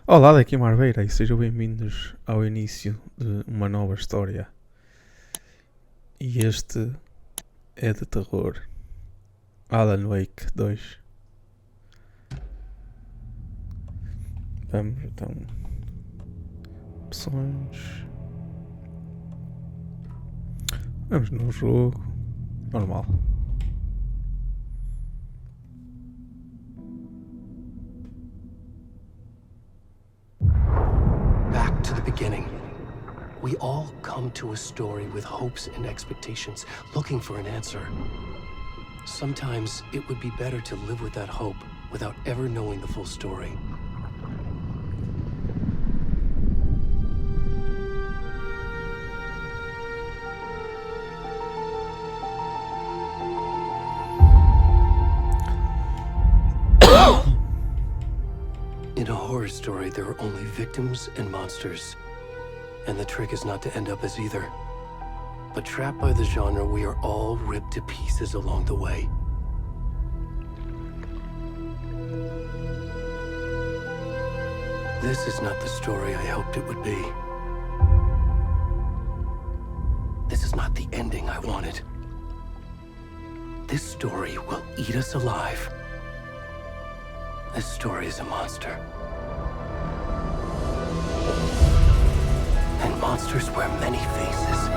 Olá, daqui Marveira e sejam bem-vindos ao início de uma nova história. E este é de terror. Alan Wake 2. Vamos então. Opções. Vamos no jogo. Normal. Back to the beginning. We all come to a story with hopes and expectations, looking for an answer. Sometimes it would be better to live with that hope without ever knowing the full story. In a horror story, there are only victims and monsters. And the trick is not to end up as either. But trapped by the genre, we are all ripped to pieces along the way. This is not the story I hoped it would be. This is not the ending I wanted. This story will eat us alive. This story is a monster. And monsters wear many faces.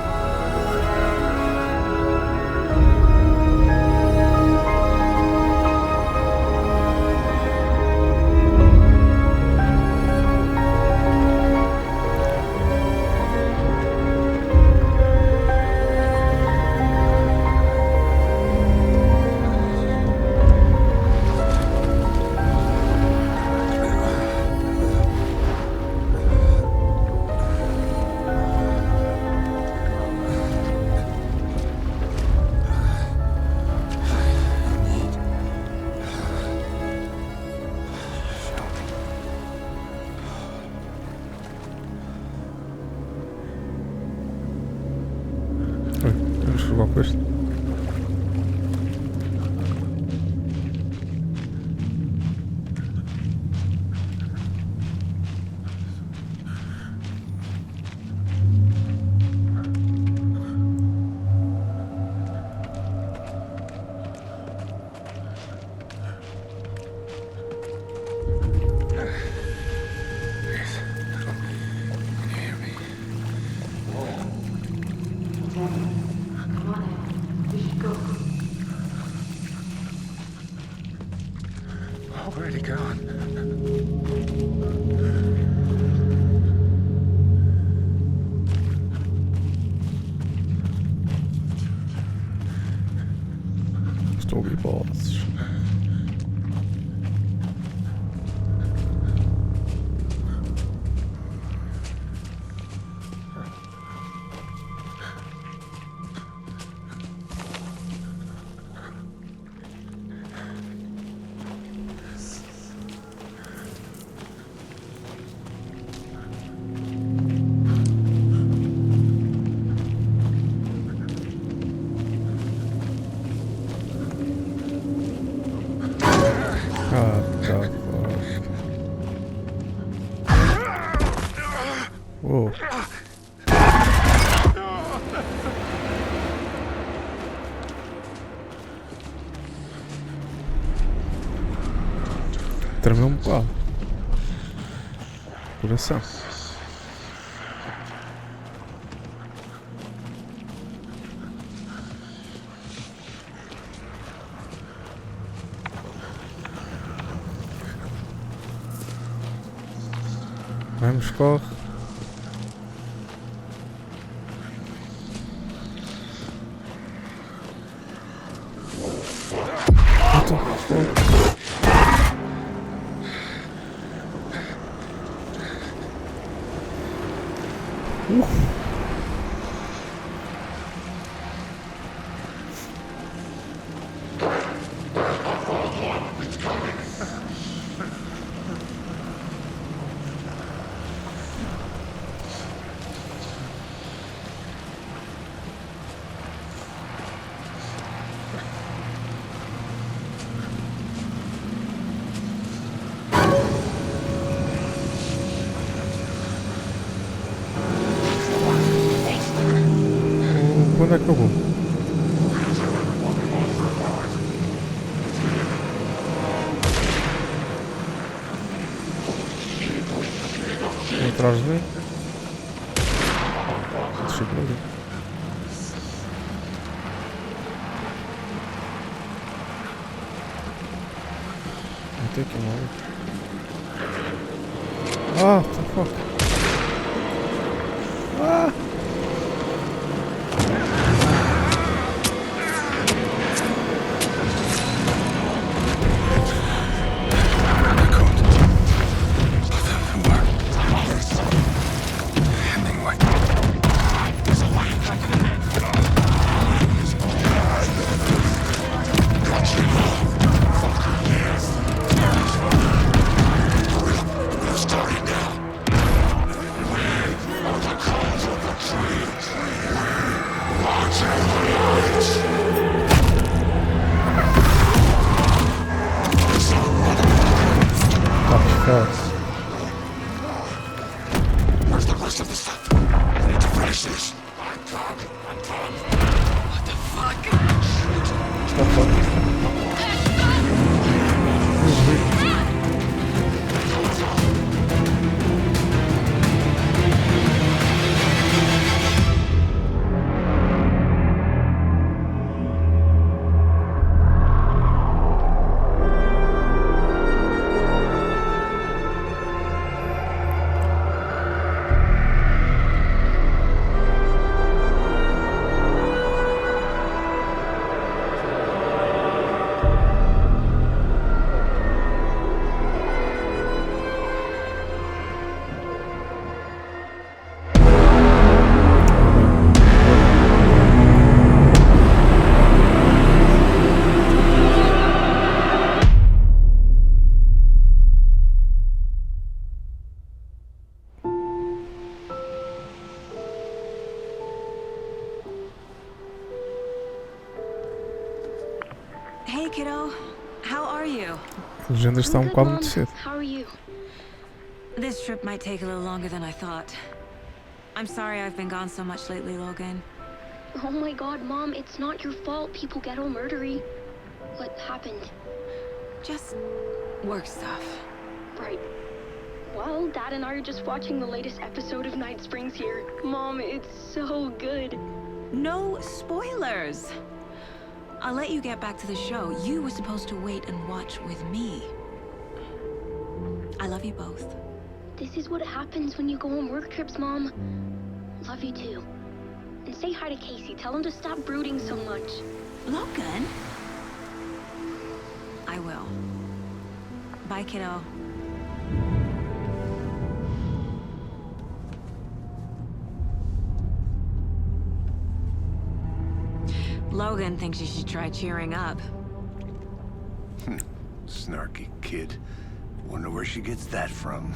Vamos jogar com este. Where'd he gone? Estou a ouvir vozes. Uou. Tremeu um bocado. Coração. Vamos, corre. Acabou. Vem atrás de mim. Deixa por ali. Até aqui mal. Ah, what the fuck? Ah! Where's the rest of the stuff? I need to finish this. What the fuck? Hey, kiddo. How are you? A legenda está I'm good, bocado Mom. muito cedo. How are you? This trip might take a little longer than I thought. I'm sorry I've been gone so much lately, Logan. Oh my god, Mom, it's not your fault people get all murdery. What happened? Just work stuff. Right. Well, Dad and I are just watching the latest episode of Night Springs here. Mom, it's so good. No spoilers! I'll let you get back to the show. You were supposed to wait and watch with me. I love you both. This is what happens when you go on work trips, Mom. Love you too. And say hi to Casey. Tell him to stop brooding so much. Logan? I will. Bye, kiddo. Logan thinks you should try cheering up. Snarky kid. Wonder where she gets that from.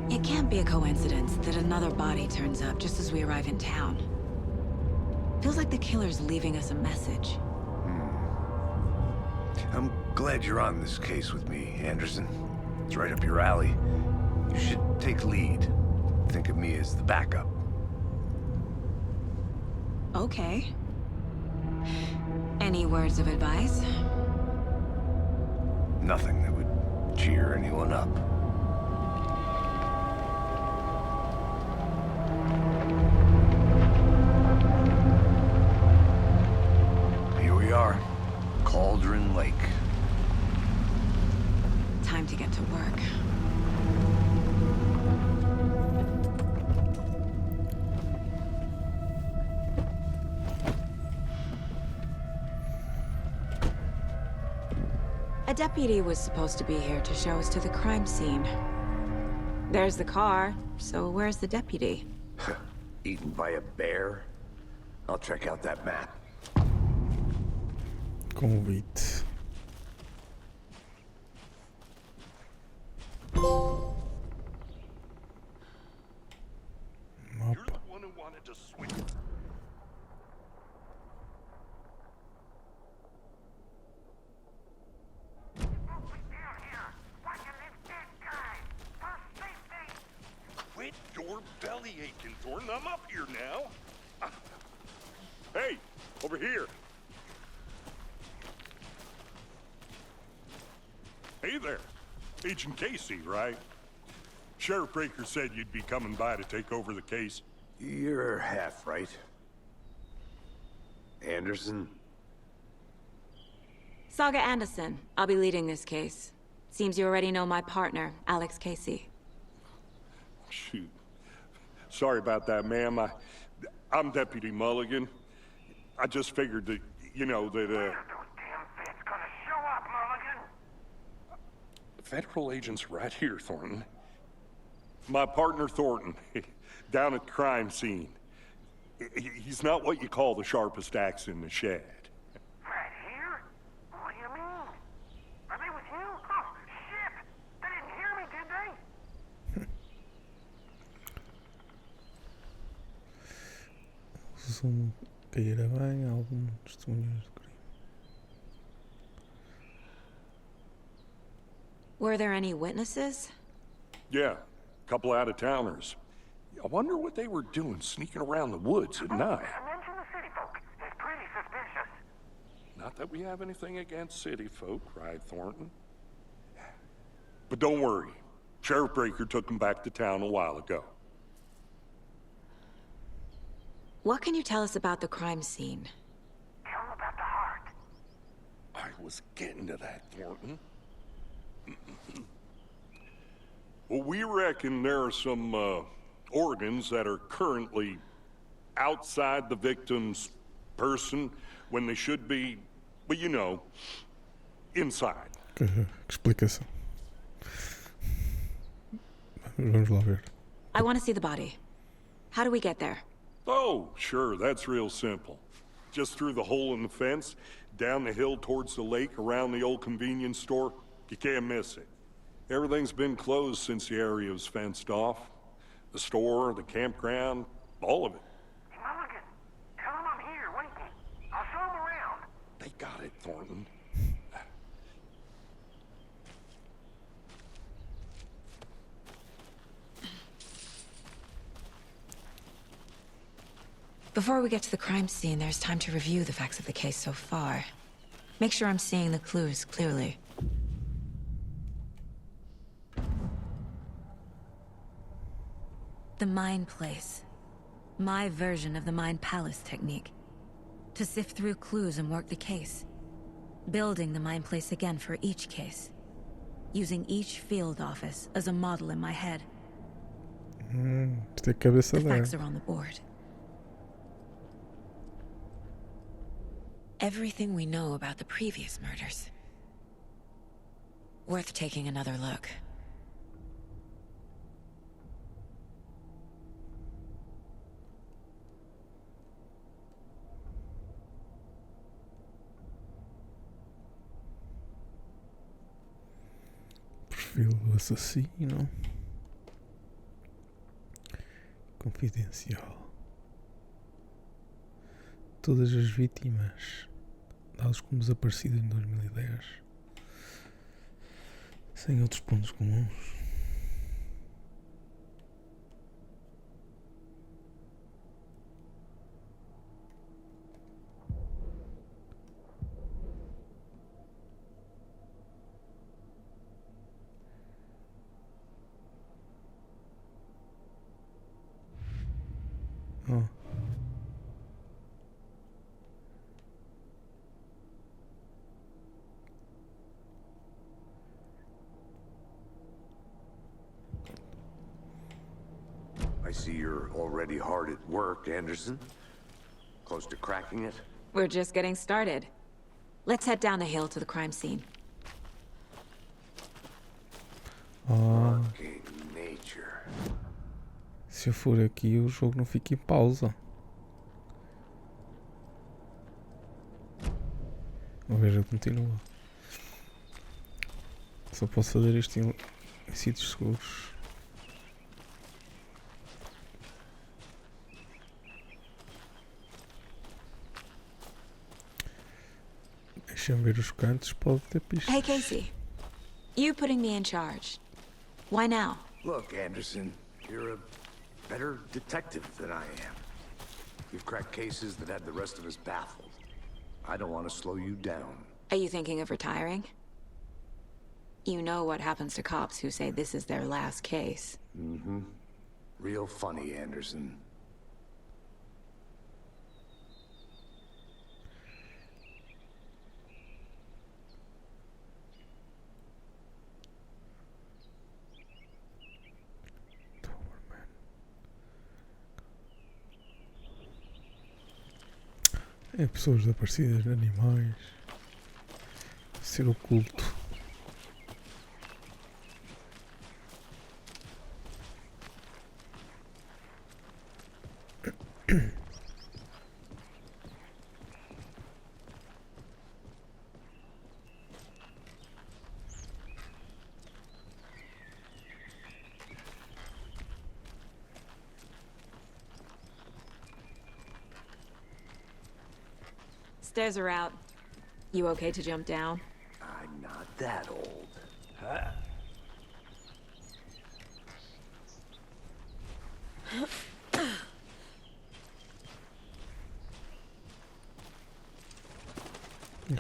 It can't be a coincidence that another body turns up just as we arrive in town. Feels like the killer's leaving us a message. I'm glad you're on this case with me, Anderson. It's right up your alley. You should take lead. Think of me as the backup. Okay. Any words of advice? Nothing that would cheer anyone up. Here we are. Cauldron Lake. Time to get to work. A deputy was supposed to be here to show us to the crime scene. There's the car, so where's the deputy? Eaten by a bear? I'll check out that map. Convite. Mapa. You're the one who wanted to swing. Over here. Hey there. Agent Casey, right? Sheriff Breaker said you'd be coming by to take over the case. You're half right. Anderson? Saga Anderson. I'll be leading this case. Seems you already know my partner, Alex Casey. Shoot. Sorry about that, ma'am. I'm Deputy Mulligan. I just figured that, you know, that, Those damn feds gonna show up, Mulligan? Federal agent's right here, Thornton. My partner, Thornton, down at the crime scene. He's not what you call the sharpest axe in the shed. Right here? What do you mean? Are they with you? Oh, shit! They didn't hear me, did they? Resumo cairá bem alguns testemunhos de crime. Were there any witnesses? Yeah, a couple out-of-towners. I wonder what they were doing sneaking around the woods at night. Mention the city folk. It's pretty suspicious. Not that we have anything against city folk, right, Thornton? But don't worry. Sheriff Breaker took them back to town a while ago. What can you tell us about the crime scene? Tell them about the heart. I was getting to that, Thornton. Well, we reckon there are some, organs that are currently outside the victim's person when they should be, well, you know, inside. Explicação. Vamos lá ver. I want to see the body. How do we get there? Oh, sure, that's real simple. Just through the hole in the fence, down the hill towards the lake, around the old convenience store. You can't miss it. Everything's been closed since the area was fenced off. The store, the campground, all of it. Hey, Mulligan, tell them I'm here, waiting. I'll show them around. They got it, Thornton. Before we get to the crime scene, there's time to review the facts of the case so far. Make sure I'm seeing the clues clearly. The Mind Place. My version of the Mind Palace technique. To sift through clues and work the case. Building the Mind Place again for each case. Using each field office as a model in my head. Tem cabeça The facts dela. are on the board. Everything we know about the previous murders. Worth taking another look. Perfil do assassino. Confidencial. Todas as vítimas dadas como desaparecidas em 2010, sem outros pontos comuns. Oh. I see you're already hard at work, Anderson. Close to cracking it? We're just getting started. Let's head down the hill to the crime scene. Fucking nature. Se eu for aqui, o jogo não fica em pausa. Vou ver, ele continua. Só posso fazer isto em sítios seguros. Deixa-me ver os cantos, pode ter pistas. Hey, Casey. You putting me in charge. Why now? Look, Anderson, you're a better detective than I am. You've cracked cases that had the rest of us baffled. I don't want to slow you down. Are you thinking of retiring? You know what happens to cops who say this is their last case. Mm-hmm. Real funny, Anderson. É pessoas desaparecidas, animais, ser oculto. Stairs are out. You okay to jump down? I'm not that old.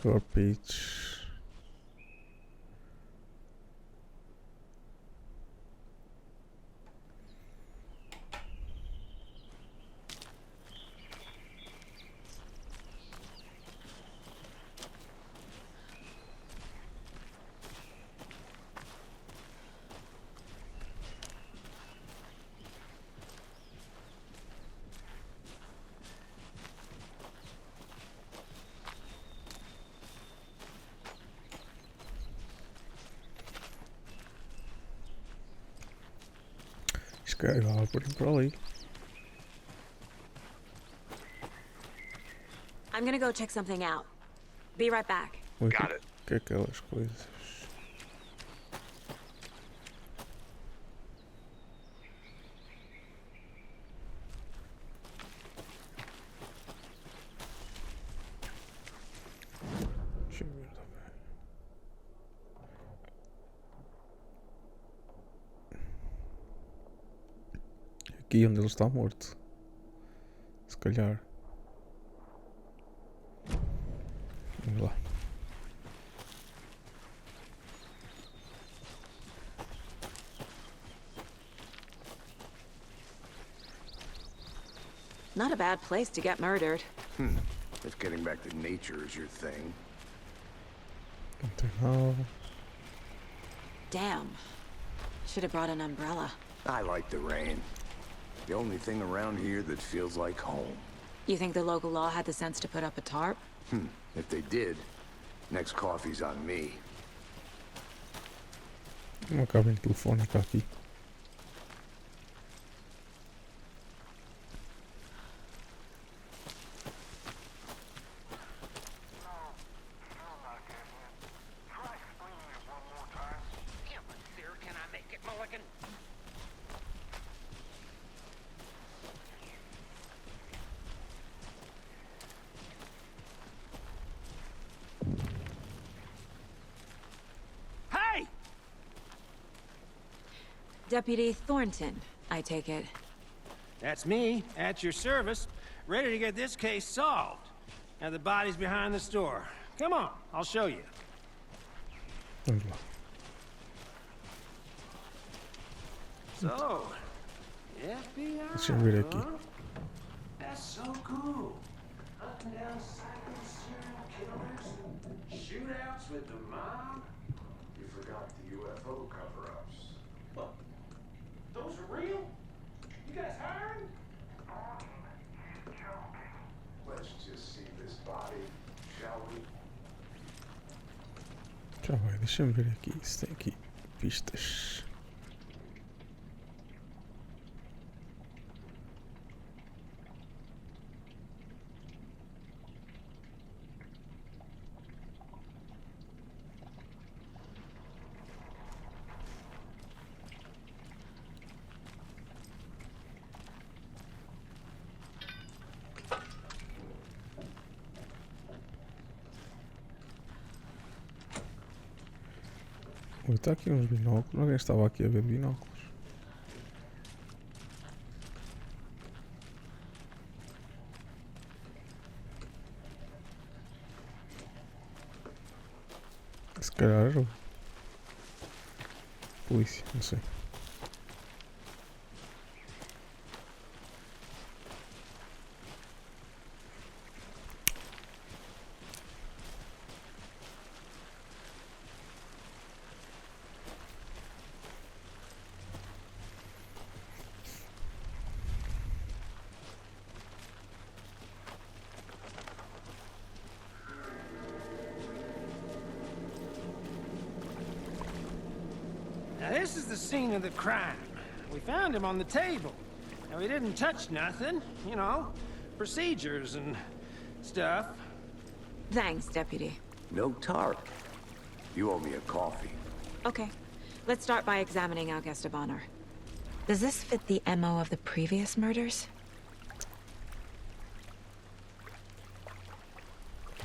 Garbage. Este cara vai por ali. I'm gonna go check something out. Be right back. Ui, Got it. que é aquelas coisas? Deixa eu ver também. Aqui onde ele está morto. Se calhar. Vamos lá. Not a bad place to get murdered. If getting back to nature is your thing. Não tem nada. Damn. Should have brought an umbrella. I like the rain. The only thing around here that feels like home. You think the local law had the sense to put up a tarp? If they did, next coffee's on me. Uma cabine telefónica aqui. Try explaining it one more time. Yeah, but sir, can I make it, Mulligan? Hey! Deputy Thornton, I take it. That's me, at your service, ready to get this case solved. Now the body's behind the store. Come on, I'll show you. Vamos lá. So, FBI, Deixa eu ver aqui. huh? That's so cool. Hunting down psycho serial killers and shootouts with the mob. You forgot the UFO cover-ups. What? Those are real? You guys hiring? Let's just see this body, shall we? Já vai, deixa-me ver aqui se tem aqui pistas. Ui, está aqui uns binóculos. Alguém estava aqui a ver binóculos. Se calhar. Ou... polícia, não sei. Now this is the scene of the crime. We found him on the table. And we didn't touch nothing, you know, procedures and stuff. Thanks, Deputy. No tart. You owe me a coffee. Okay, let's start by examining our guest of honor. Does this fit the MO of the previous murders?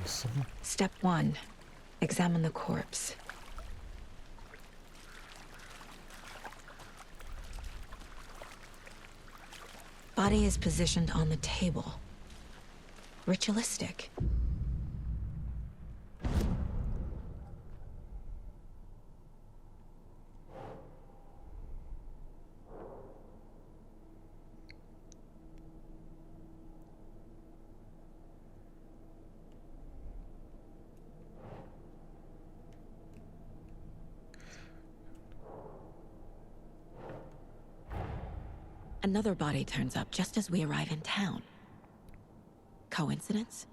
So, Step 1. Examine the corpse. Body is positioned on the table. Ritualistic. Another body turns up just as we arrive in town. Coincidence?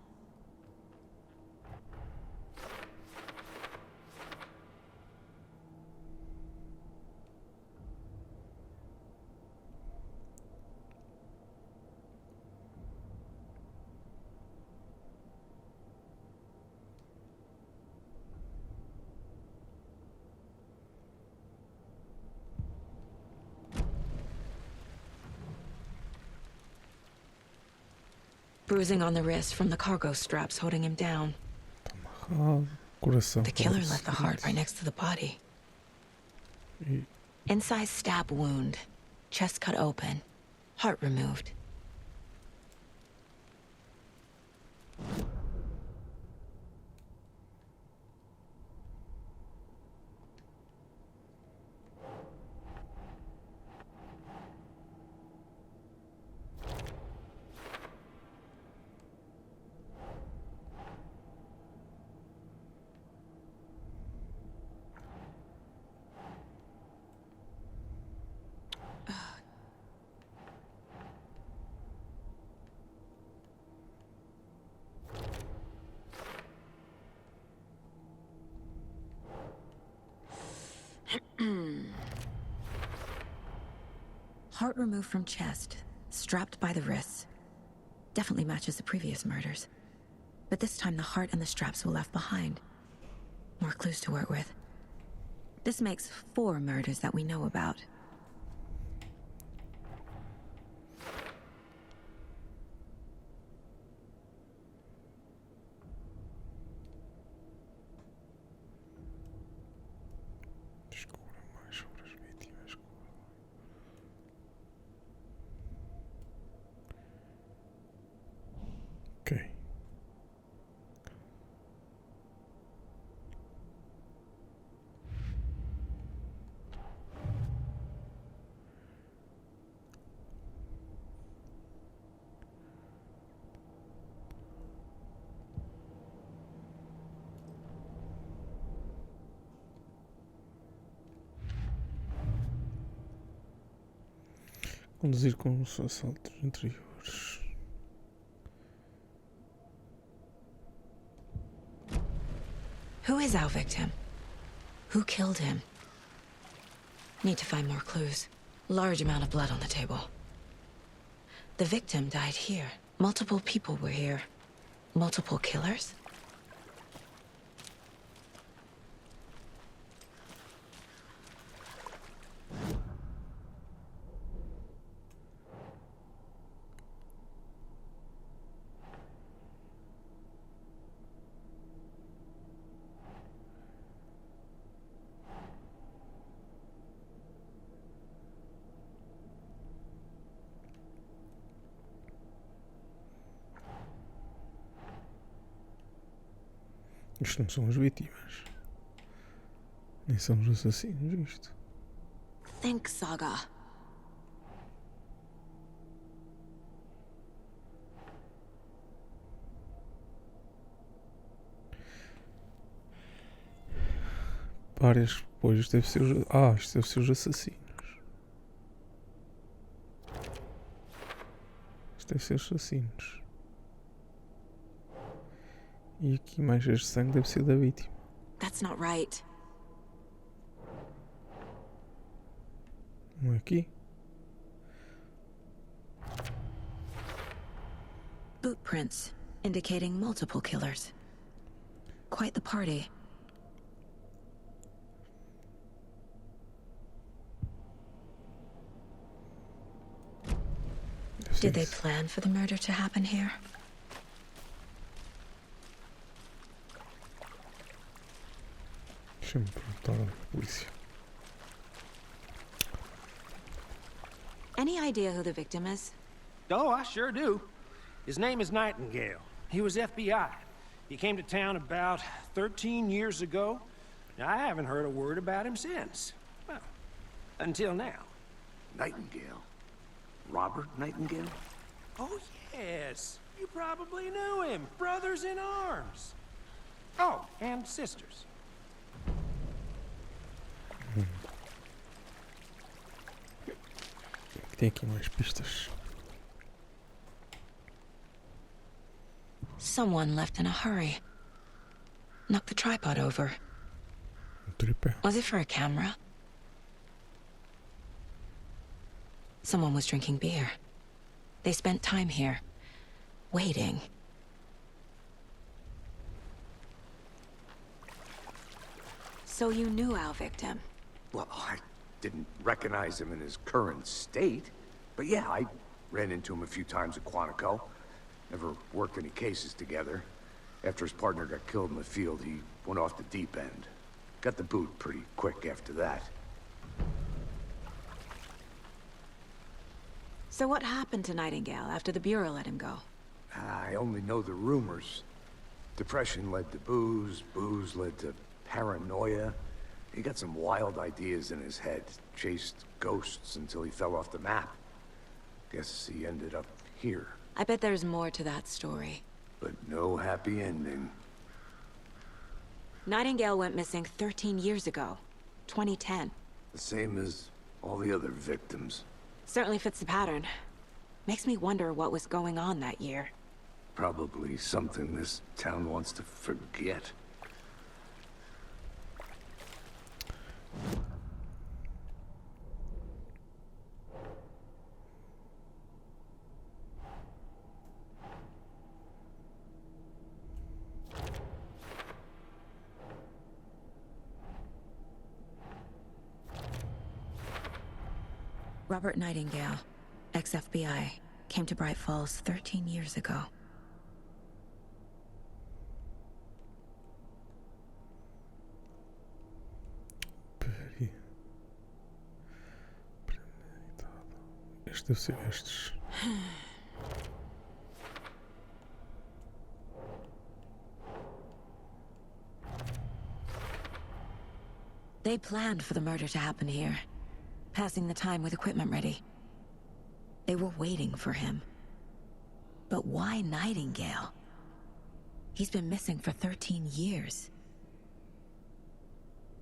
Bruising on the wrist from the cargo straps holding him down. coração. The killer left the heart right next to the body. E Incise stab wound. Chest cut open. Heart removed. Heart removed from chest, strapped by the wrists. Definitely matches the previous murders. But this time the heart and the straps were left behind. More clues to work with. This makes 4 murders that we know about. descubra mais sobre as vítimas. Ok. Conduzir com os assaltos anteriores. Who is our victim? Who killed him? Need to find more clues. Large amount of blood on the table. The victim died here. Multiple people were here. Multiple killers? Isto não são as vítimas. Nem são os assassinos isto. Think, Saga. Várias. Pois isto deve ser os. Ah, isto deve ser os assassinos. Isto deve ser os assassinos. E aqui mais este sangue deve ser da vítima. That's not right. Não é aqui? Boot prints, indicating multiple killers. Quite the party. Did they plan for the murder to happen here? Deixa-me perguntar à polícia. Any idea who the victim is? Oh, I sure do. His name is Nightingale. He was FBI. He came to town about 13 years ago. I haven't heard a word about him since. Well, until now. Nightingale? Robert Nightingale? Oh, yes. You probably knew him. Brothers in arms. Oh, and sisters. Tem aqui mais pistas. Someone left in a hurry. Knocked the tripod over. Tripé. Was it for a camera? Someone was drinking beer. They spent time here, waiting. So you knew our victim? Well, I didn't recognize him in his current state. But yeah, I ran into him a few times at Quantico. Never worked any cases together. After his partner got killed in the field, he went off the deep end. Got the boot pretty quick after that. So what happened to Nightingale after the Bureau let him go? I only know the rumors. Depression led to booze, booze led to paranoia. He got some wild ideas in his head, chased ghosts until he fell off the map. Guess he ended up here. I bet there's more to that story. But no happy ending. Nightingale went missing 13 years ago, 2010. The same as all the other victims. Certainly fits the pattern. Makes me wonder what was going on that year. Probably something this town wants to forget. Robert Nightingale, ex-FBI, came to Bright Falls 13 years ago. Peraí. Premeditado. Este deve ser estes. They planned for the murder to happen here, passing the time with equipment ready. They were waiting for him. But why Nightingale? He's been missing for 13 years.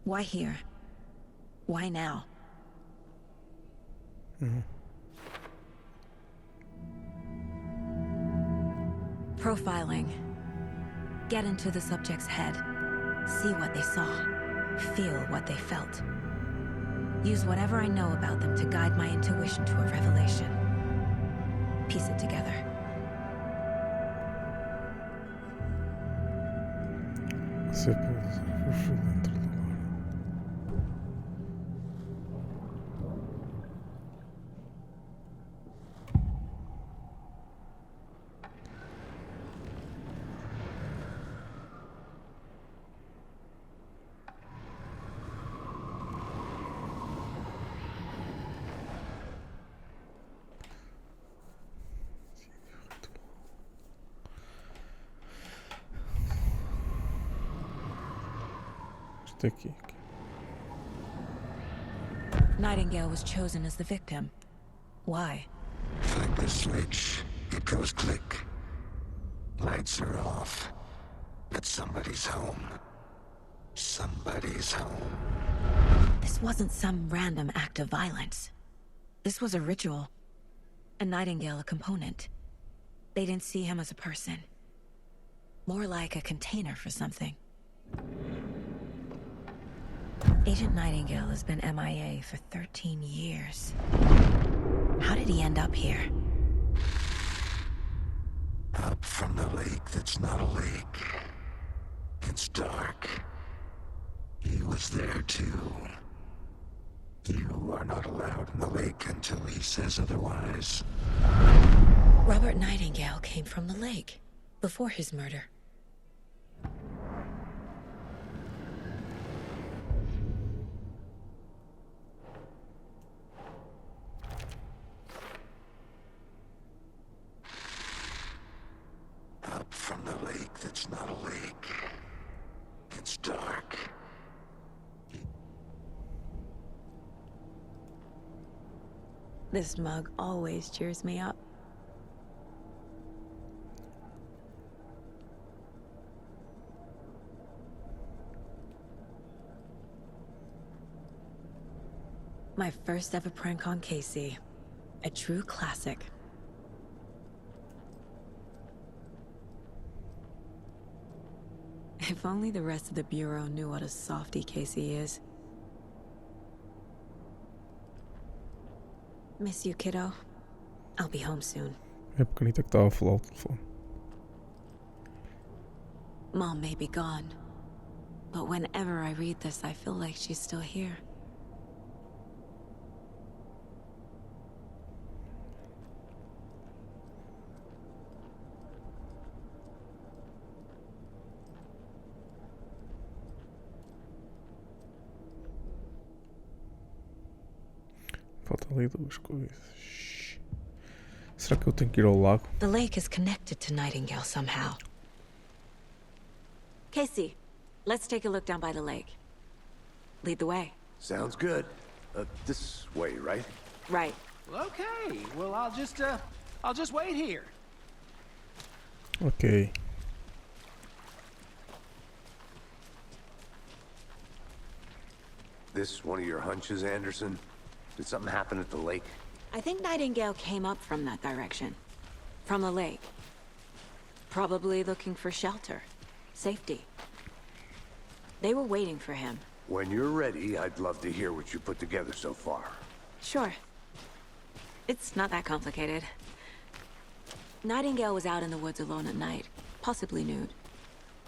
Why here? Why now? Profiling. Get into the subject's head. See what they saw. Feel what they felt. Use whatever I know about them to guide my intuition to a revelation. Piece it together. Você pode usar dentro do lar. Isto aqui. Nightingale was chosen as the victim. Why? Flip the switch, it goes click. Lights are off. But somebody's home. Somebody's home. This wasn't some random act of violence. This was a ritual. And Nightingale a component. They didn't see him as a person. More like a container for something. Agent Nightingale has been MIA for 13 years. How did he end up here? Up from the lake that's not a lake. It's dark. He was there too. You are not allowed in the lake until he says otherwise. Robert Nightingale came from the lake, before his murder. Up from the lake that's not a lake. It's dark. This mug always cheers me up. My first ever prank on Casey. A true classic. If only the rest of the Bureau knew what a softie Casey is. Miss you, kiddo. I'll be home soon. É pequenita que estava a falar ao telefone. Mom may be gone, but whenever I read this, I feel like she's still here. Falta ali duas coisas. Será que eu tenho que ir ao lago? The lake is connected to Nightingale somehow. Casey, let's take a look down by the lake. Lead the way. Sounds good. This way, right? Right. Okay, well, I'll just wait here. Ok. This one of your hunches, Anderson? Did something happen at the lake? I think Nightingale came up from that direction. From the lake. Probably looking for shelter. Safety. They were waiting for him. When you're ready, I'd love to hear what you put together so far. Sure. It's not that complicated. Nightingale was out in the woods alone at night, possibly nude.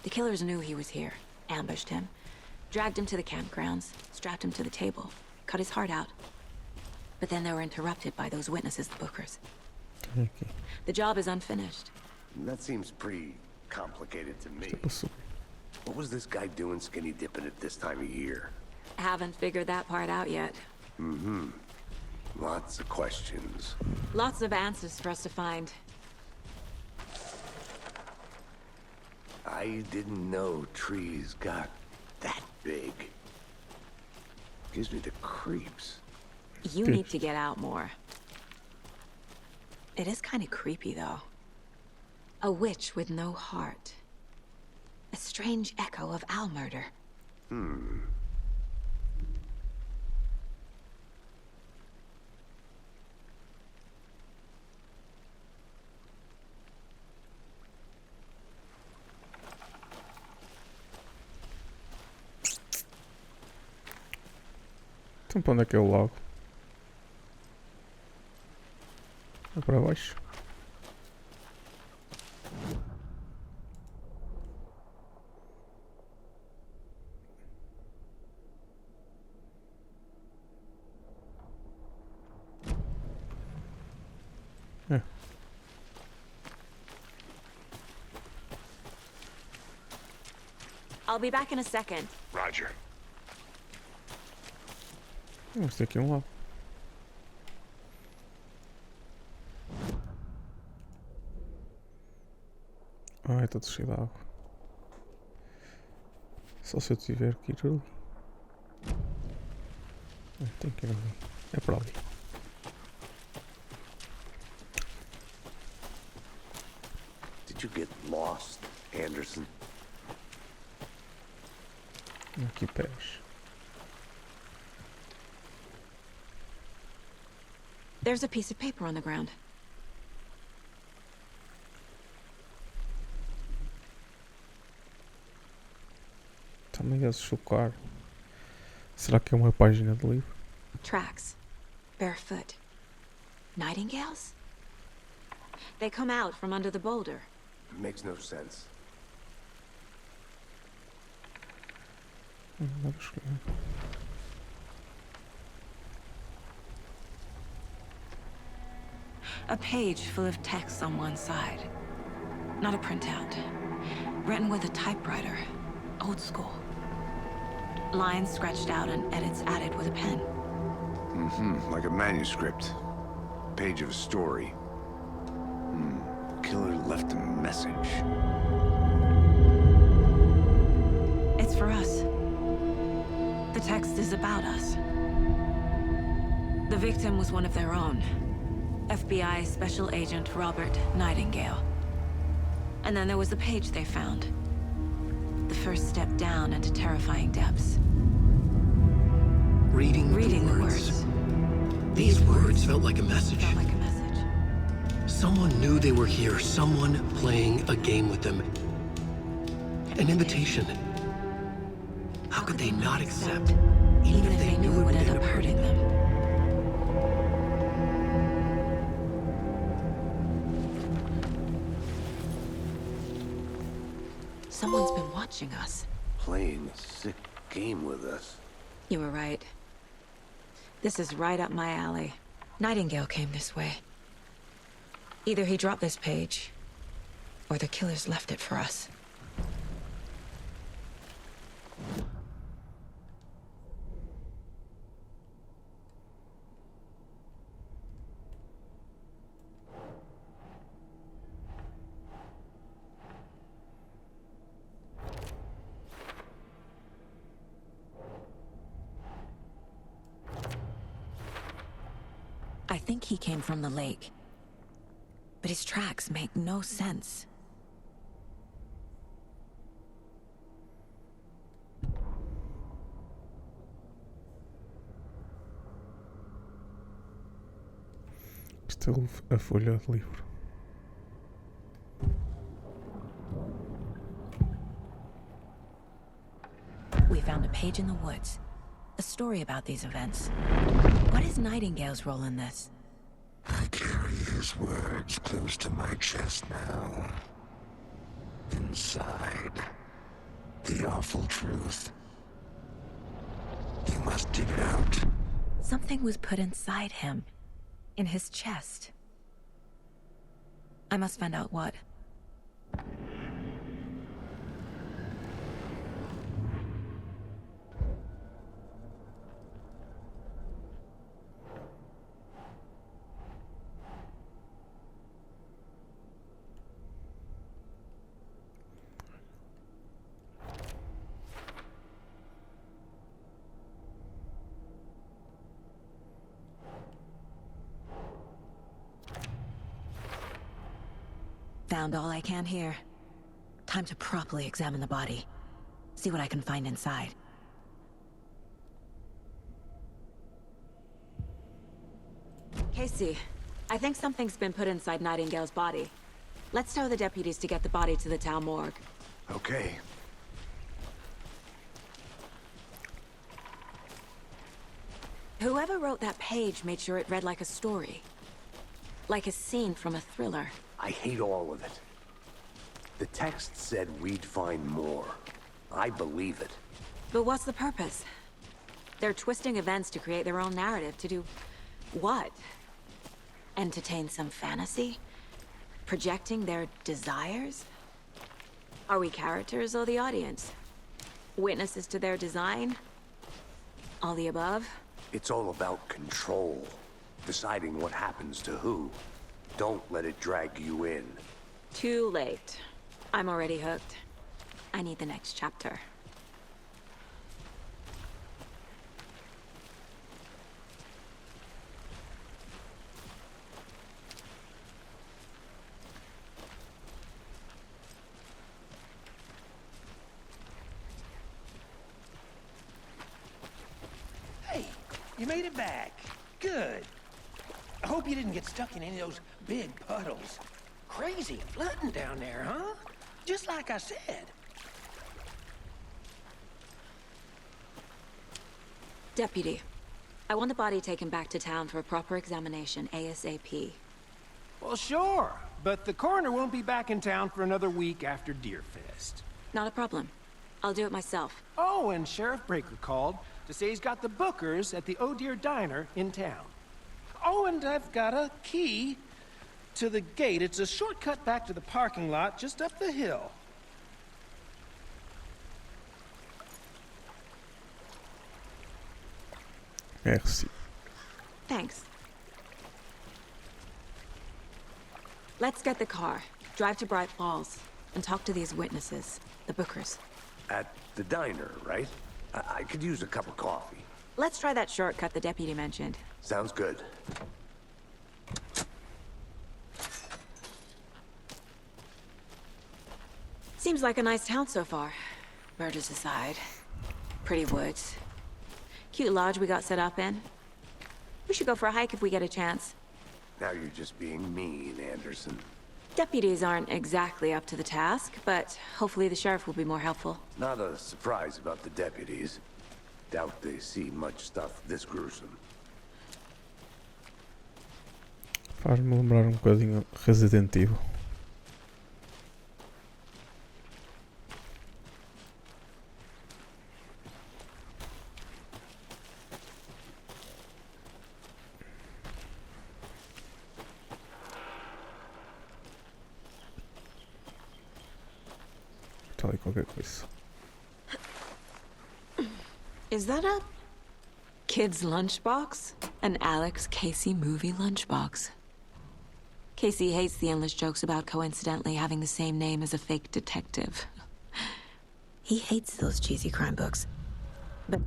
The killers knew he was here, ambushed him, dragged him to the campgrounds, strapped him to the table, cut his heart out. But then they were interrupted by those witnesses, the Bookers. Ok. The job is unfinished. That seems pretty complicated to me. Já passou. What was this guy doing skinny dipping at this time of year? Haven't figured that part out yet. Mm-hmm. Lots of questions. Lots of answers for us to find. I didn't know trees got that big. Gives me the creeps. You need to get out more. It is kind of creepy, though. A witch with no heart. A strange echo of owl murder. Então para onde é que é o lago? É para baixo. É. I'll be back in a second. Roger. Vamos ter aqui um lago. Ah, é todo cheio de água. Só se eu tiver que ir ali. Tem que ir ali. É para ali. Did you get lost, Anderson? Aqui pés. There's a piece of paper on the ground. Também a chocar. Será que é uma página do livro? Tracks. Barefoot. Nightingales? They come out from under the boulder. Makes no sense. Vamos ver. A page full of text on one side. Not a printout. Written with a typewriter. Old school. Lines scratched out and edits added with a pen. Like a manuscript. Page of a story. Killer left a message. It's for us. The text is about us. The victim was one of their own. FBI Special Agent Robert Nightingale. And then there was the page they found. The first step down into terrifying depths. Reading the words. These words felt like a message. Someone knew they were here, someone playing a game with them. An invitation. How could they not accept, even if they knew it would end up hurting them? Someone's been watching us. Playing a sick game with us. You were right. This is right up my alley. Nightingale came this way. Either he dropped this page, or the killers left it for us. I think he came from the lake. But his tracks make no sense. Still a folha de livro. We found a page in the woods. A story about these events. What is Nightingale's role in this? I carry his words close to my chest now. Inside, the awful truth. You must dig it out. Something was put inside him. In his chest. I must find out what. Found all I can here. Time to properly examine the body. See what I can find inside. Casey, I think something's been put inside Nightingale's body. Let's tell the deputies to get the body to the town morgue. Okay. Whoever wrote that page made sure it read like a story. Like a scene from a thriller. I hate all of it. The text said we'd find more. I believe it. But what's the purpose? They're twisting events to create their own narrative. To do what? Entertain some fantasy? Projecting their desires? Are we characters or the audience? Witnesses to their design? All the above? It's all about control. Deciding what happens to who. Don't let it drag you in. Too late. I'm already hooked. I need the next chapter. You made it back. Good. I hope you didn't get stuck in any of those big puddles. Crazy flooding down there, huh? Just like I said. Deputy, I want the body taken back to town for a proper examination, ASAP. Well, sure. But the coroner won't be back in town for another week after Deerfest. Not a problem. I'll do it myself. Oh, and Sheriff Breaker called to say he's got the bookers at the Oh Dear Diner in town. Oh, and I've got a key to the gate. It's a shortcut back to the parking lot just up the hill. Merci. Thanks. Let's get the car, drive to Bright Falls, and talk to these witnesses, the bookers. At the diner, right? I could use a cup of coffee. Let's try that shortcut the deputy mentioned. Sounds good. Seems like a nice town so far. Murders aside. Pretty woods. Cute lodge we got set up in. We should go for a hike if we get a chance. Now you're just being mean, Anderson. Deputies aren't exactly up to the task, but hopefully the sheriff will be more helpful. Not a surprise about the deputies. Doubt they see much stuff this gruesome. Faz-me lembrar um bocadinho Resident Evil. Está ali qualquer coisa. Is that a kid's lunchbox? An Alex Casey movie lunchbox. Casey hates the endless jokes about coincidentally having the same name as a fake detective. He hates those cheesy crime books. But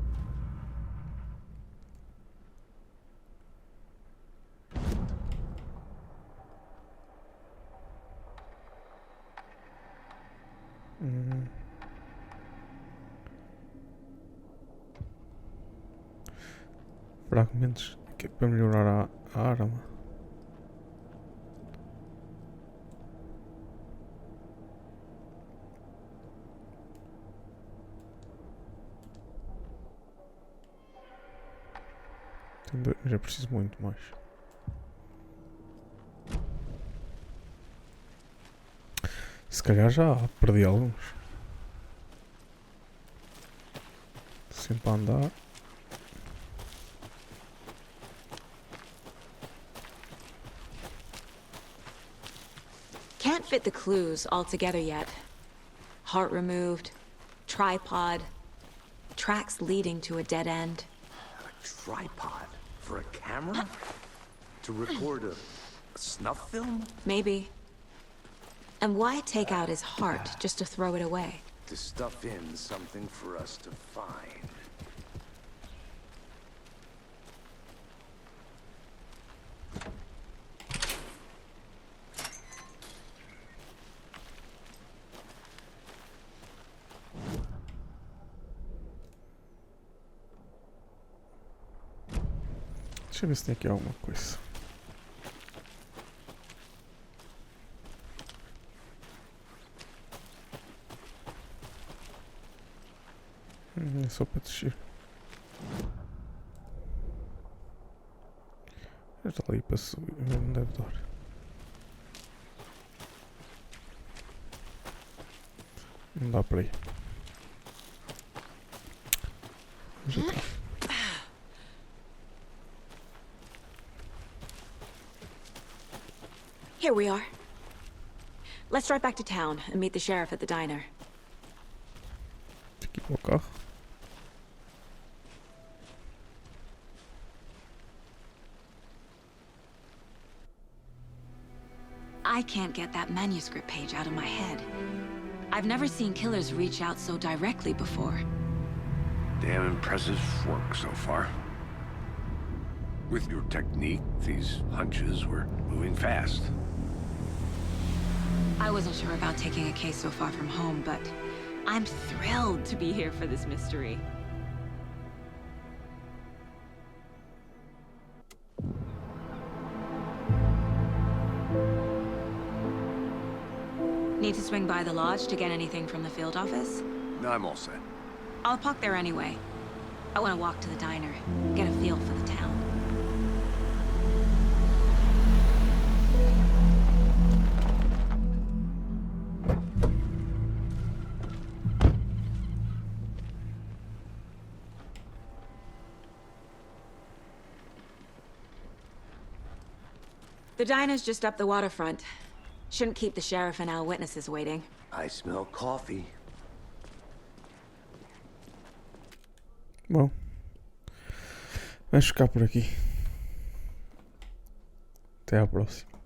Fragmentos que é para melhorar a arma. Tenho dois, já preciso muito mais. Se calhar já perdi alguns. Sempre a andar. can't fit the clues all together yet. Heart removed, tripod, tracks leading to a dead end. A tripod? For a camera? To record a snuff film? Maybe. And why take out his heart just to throw it away? To stuff in something for us to find. Deixa eu ver se tem aqui alguma coisa. É só para descer. Já está ali para subir, não deve dar. Não dá para ir. Já está. Here we are. Let's drive back to town and meet the sheriff at the diner. Aqui para o carro. I can't get that manuscript page out of my head. I've never seen killers reach out so directly before. Damn impressive work so far. With your technique, these hunches were moving fast. I wasn't sure about taking a case so far from home, but I'm thrilled to be here for this mystery. swing by the lodge to get anything from the field office? No, I'm all set. I'll park there anyway. I want to walk to the diner, get a feel for the town. The diner's just up the waterfront. Shouldn't keep the sheriff and our witnesses waiting. I smell coffee. Bom, vamos ficar por aqui. Até à próxima.